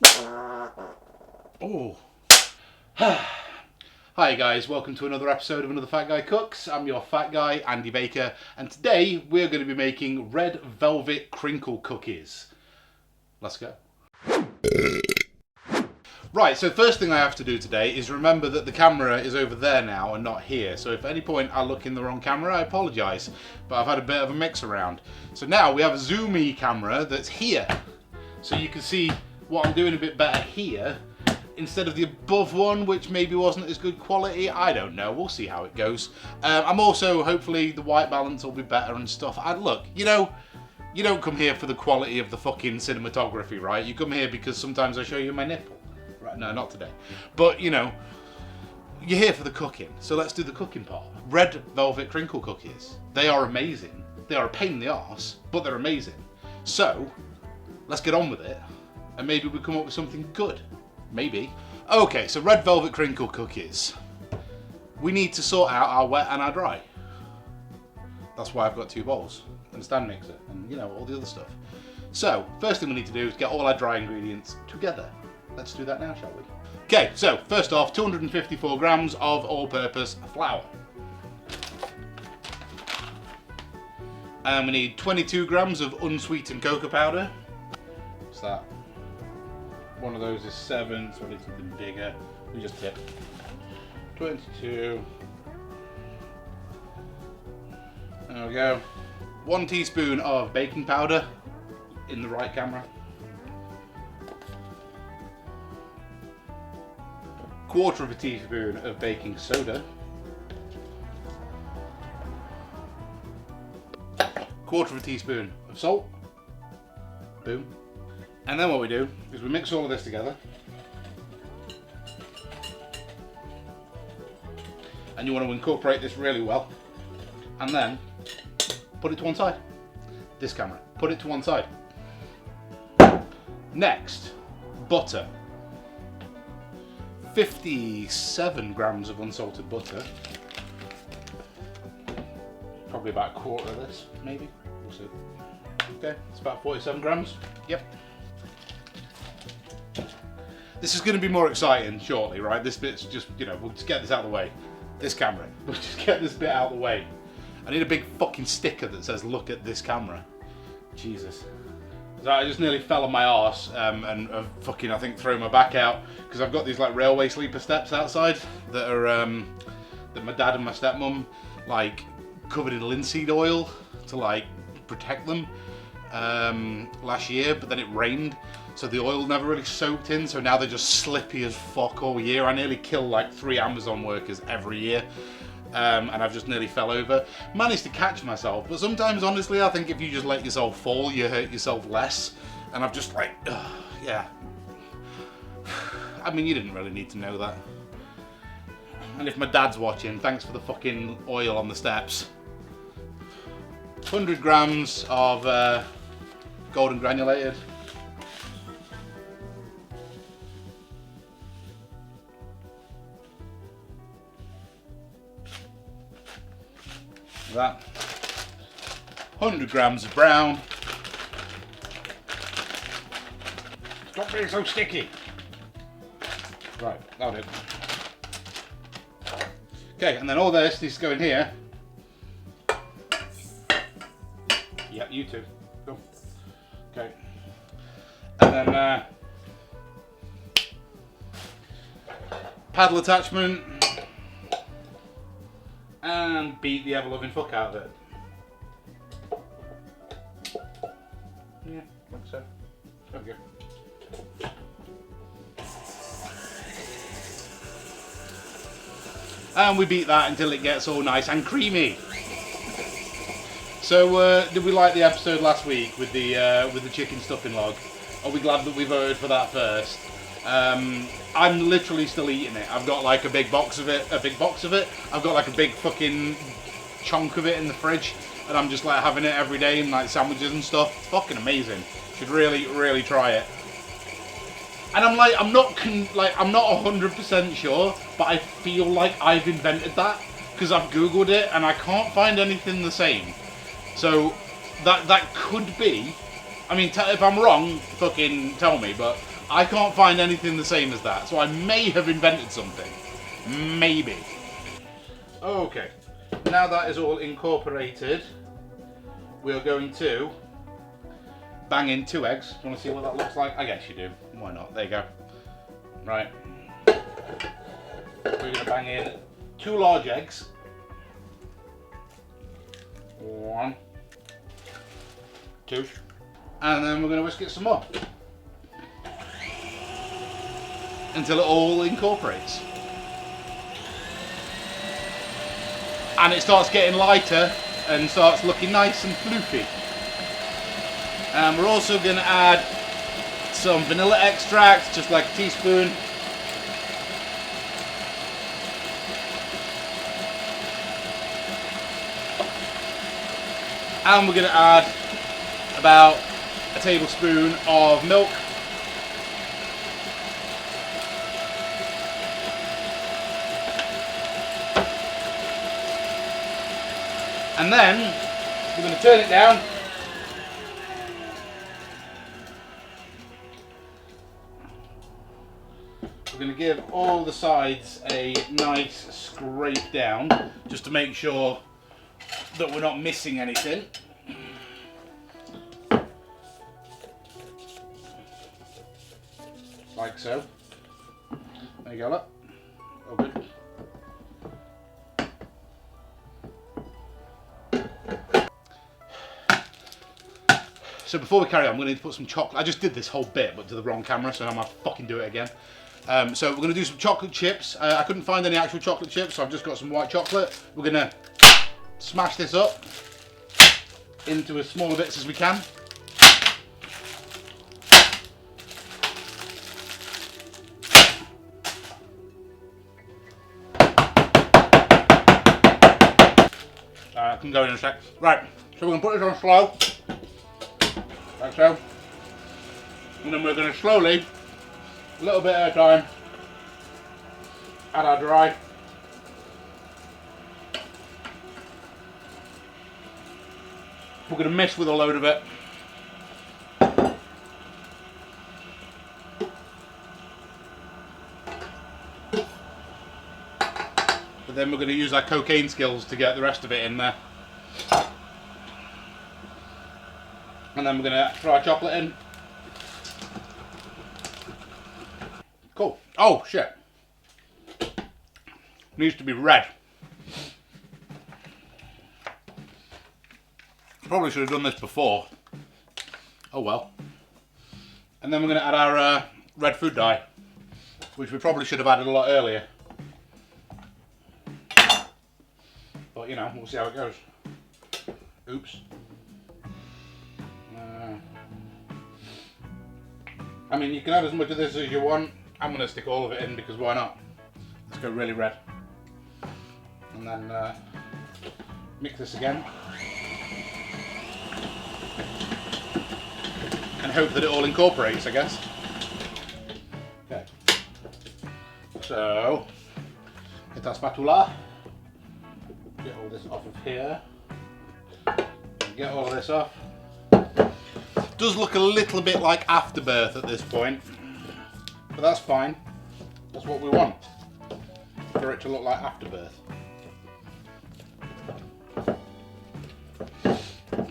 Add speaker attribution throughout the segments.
Speaker 1: Oh. Hi guys, welcome to another episode of Another Fat Guy Cooks. I'm your fat guy, Andy Baker, and today we're going to be making red velvet crinkle cookies. Let's go. Right, so first thing I have to do today is remember that the camera is over there now and not here. So if at any point I look in the wrong camera, I apologise. But I've had a bit of a mix around. So now we have a zoomy camera that's here. So you can see what I'm doing a bit better here instead of the above one, which maybe wasn't as good quality. I don't know, we'll see how it goes. I'm also, hopefully the white balance will be better and stuff. Look, you know, you don't come here for the quality of the fucking cinematography, right? You come here because sometimes I show you my nipple. Right, no, not today. But, you know, you're here for the cooking. So let's do the cooking part. Red velvet crinkle cookies. They are amazing. They are a pain in the arse, but they're amazing. So, let's get on with it. And maybe we come up with something good. Maybe. Okay, so red velvet crinkle cookies. We need to sort out our wet and our dry. That's why I've got two bowls and a stand mixer and, you know, all the other stuff. So, first thing we need to do is get all our dry ingredients together. Let's do that now, shall we? Okay, so first off, 254 grams of all-purpose flour. And we need 22 grams of unsweetened cocoa powder. What's that? One of those is 7, so I need something bigger. We just tip. 22. There we go. 1 teaspoon of baking powder in the right camera. 1/4 teaspoon of baking soda. 1/4 teaspoon of salt. Boom. And then what we do is we mix all of this together. And you want to incorporate this really well. And then put it to one side. This camera. Put it to one side. Next, butter. 57 grams of unsalted butter. Probably about 1/4 of this, maybe. We'll see. Okay, it's about 47 grams. Yep. This is going to be more exciting shortly, right? This bit's just, you know, we'll just get this out of the way. This camera. We'll just get this bit out of the way. I need a big fucking sticker that says, look at this camera. Jesus. I just nearly fell on my arse and fucking, I think, thrown my back out because I've got these like railway sleeper steps outside that are that my dad and my stepmom like covered in linseed oil to like protect them last year, but then it rained, so the oil never really soaked in, so now they're just slippy as fuck all year. I nearly kill like 3 Amazon workers every year. And I've just nearly fell over. Managed to catch myself, but sometimes, honestly, I think if you just let yourself fall, you hurt yourself less. And I've just like, yeah. I mean, you didn't really need to know that. And if my dad's watching, thanks for the fucking oil on the steps. 100 grams of golden granulated. That 100 grams of brown. Stop being so sticky. Right, that'll do. Okay, and then all this needs to go in here. Yep, you too. Go. Okay. And then paddle attachment. And beat the ever-loving fuck out of it. Yeah, like so. Okay. And we beat that until it gets all nice and creamy. So, did we like the episode last week with the chicken stuffing log? Are we glad that we voted for that first? I'm literally still eating it. I've got like a big box of it. I've got like a big fucking chunk of it in the fridge, and I'm just like having it every day in like sandwiches and stuff. It's fucking amazing. Should really try it. And I'm like, I'm not 100% sure, but I feel like I've invented that because I've googled it and I can't find anything the same. So that could be. I mean, if I'm wrong, fucking tell me. But I can't find anything the same as that, so I may have invented something. Maybe. Okay, now that is all incorporated, we are going to bang in 2 eggs. Do you want to see what that looks like? I guess you do. Why not? There you go. Right. We're going to bang in 2 large eggs. 1, 2, and then we're going to whisk it some more until it all incorporates. And it starts getting lighter and starts looking nice and floofy. And we're also going to add some vanilla extract, just like a teaspoon. And we're going to add about a tablespoon of milk. And then we're going to turn it down. We're going to give all the sides a nice scrape down, just to make sure that we're not missing anything. Like so. There you go, look. All good. So before we carry on, we're going to put some chocolate. I just did this whole bit, but to the wrong camera, so now I'm going to fucking do it again. So we're going to do some chocolate chips. I couldn't find any actual chocolate chips, so I've just got some white chocolate. We're going to smash this up into as small bits as we can. I can go in a sec. Right, so we're going to put this on slow. Like so. And then we're going to slowly, a little bit at a time, add our dry. We're going to mix with a load of it. But then we're going to use our cocaine skills to get the rest of it in there. And then we're going to throw our chocolate in. Cool. Oh, shit. Needs to be red. Probably should have done this before. Oh well. And then we're going to add our red food dye, which we probably should have added a lot earlier. But you know, we'll see how it goes. Oops. I mean, you can add as much of this as you want. I'm going to stick all of it in because why not? Let's go really red. And then mix this again. And hope that it all incorporates, I guess. Okay. So, get our spatula. Get all this off of here. Get all of this off. Does look a little bit like afterbirth at this point, but that's fine. That's what we want, for it to look like afterbirth.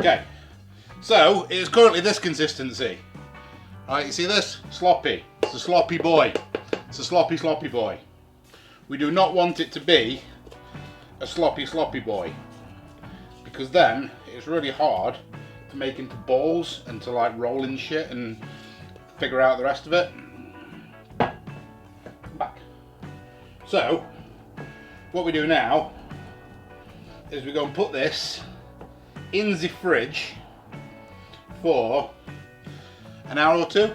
Speaker 1: Okay, so it is currently this consistency. Alright, you see this? Sloppy. It's a sloppy boy. It's a sloppy, sloppy boy. We do not want it to be a sloppy, sloppy boy, because then it's really hard to make into balls and to like roll in shit and figure out the rest of it. Back. So, what we do now is we go and put this in the fridge for an hour or two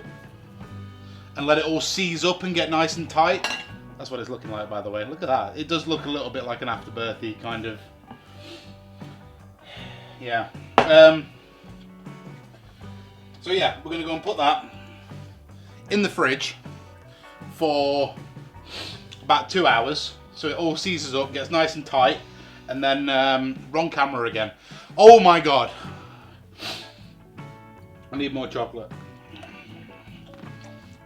Speaker 1: and let it all seize up and get nice and tight. That's what it's looking like, by the way. Look at that. It does look a little bit like an afterbirthy kind of. Yeah. So yeah, we're going to go and put that in the fridge for about 2 hours, so it all seizes up, gets nice and tight, and then wrong camera again. Oh my god! I need more chocolate.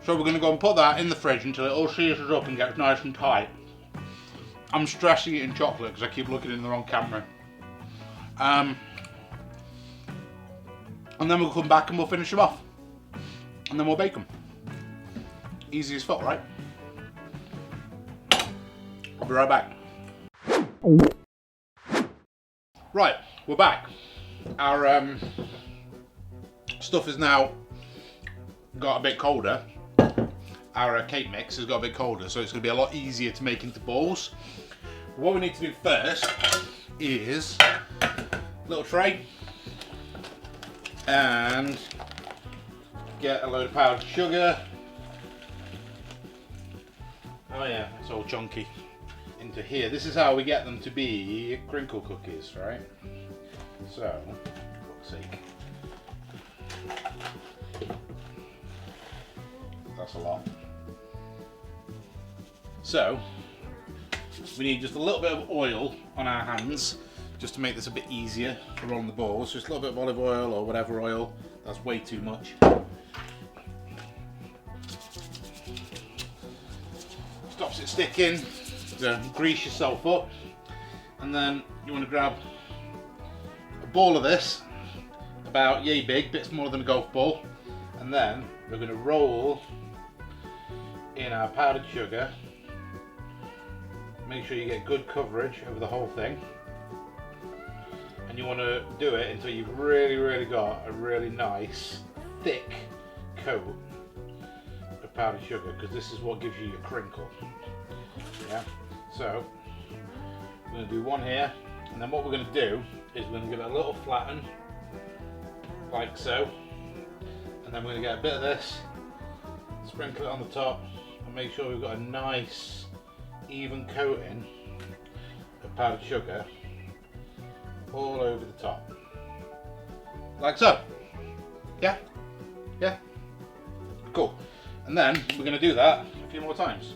Speaker 1: So we're going to go and put that in the fridge until it all seizes up and gets nice and tight. I'm stressing eating chocolate because I keep looking in the wrong camera. And then we'll come back and we'll finish them off. And then we'll bake them. Easy as fuck, right? I'll be right back. Right, we're back. Our stuff is now got a bit colder. Our cake mix has got a bit colder, so it's going to be a lot easier to make into balls. What we need to do first is a little tray and get a load of powdered sugar. Oh yeah, it's all chunky. Into here. This is how we get them to be crinkle cookies, right? So, for fuck's sake. That's a lot. So, we need just a little bit of oil on our hands just to make this a bit easier for rolling the balls. Just a little bit of olive oil or whatever oil. That's way too much. Stops it sticking. So grease yourself up, and then you want to grab a ball of this, about yay big, bit smaller than a golf ball, and then we're going to roll in our powdered sugar. Make sure you get good coverage over the whole thing, and you want to do it until you've really got a really nice thick coat of powdered sugar, because this is what gives you your crinkle. Yeah. So we're going to do one here, and then what we're going to do is we're going to give it a little flatten, like so, and then we're going to get a bit of this, sprinkle it on the top, and make sure we've got a nice even coating of powdered sugar all over the top, like so. Yeah, yeah, cool. And then we're going to do that a few more times.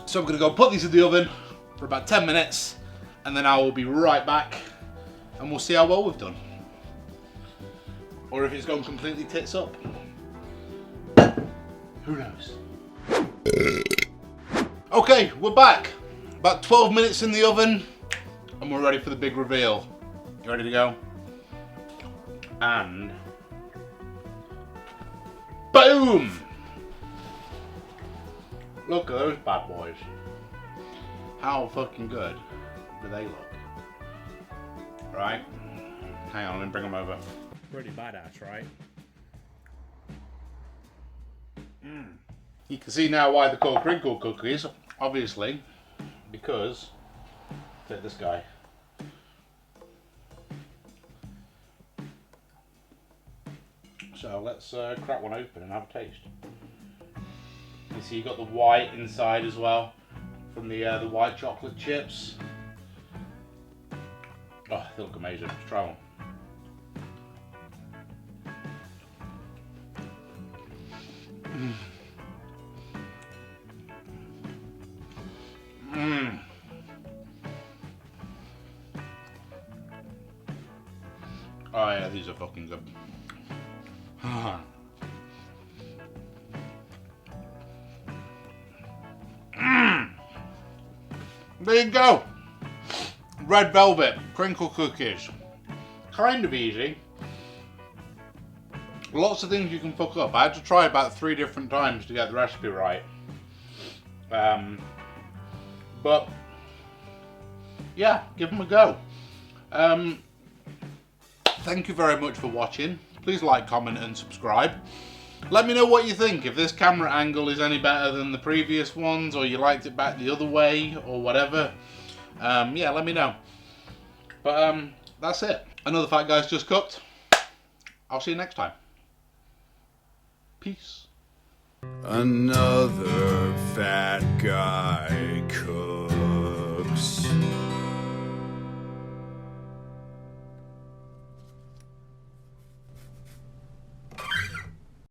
Speaker 1: So I'm going to go put these in the oven for about 10 minutes, and then I will be right back and we'll see how well we've done. Or if it's gone completely tits up. Who knows? Okay, we're back. About 12 minutes in the oven and we're ready for the big reveal. You ready to go? And boom! Look at those bad boys. How fucking good do they look? Right? Hang on, let me bring them over. Pretty badass, right? You can see now why they're called crinkle cookies, obviously, because, take this guy. So let's crack one open and have a taste. You see, you got the white inside as well from the white chocolate chips. Oh, they look amazing. Let's try one. Oh yeah, these are fucking good. There you go. Red velvet crinkle cookies. Kind of easy. Lots of things you can fuck up. I had to try about 3 different times to get the recipe right. But yeah, give them a go. Thank you very much for watching. Please like, comment and subscribe. Let me know what you think, if this camera angle is any better than the previous ones, or you liked it back the other way, or whatever. Yeah, let me know. But that's it. Another Fat Guy's just cooked. I'll see you next time. Peace.
Speaker 2: Another fat guy cooks.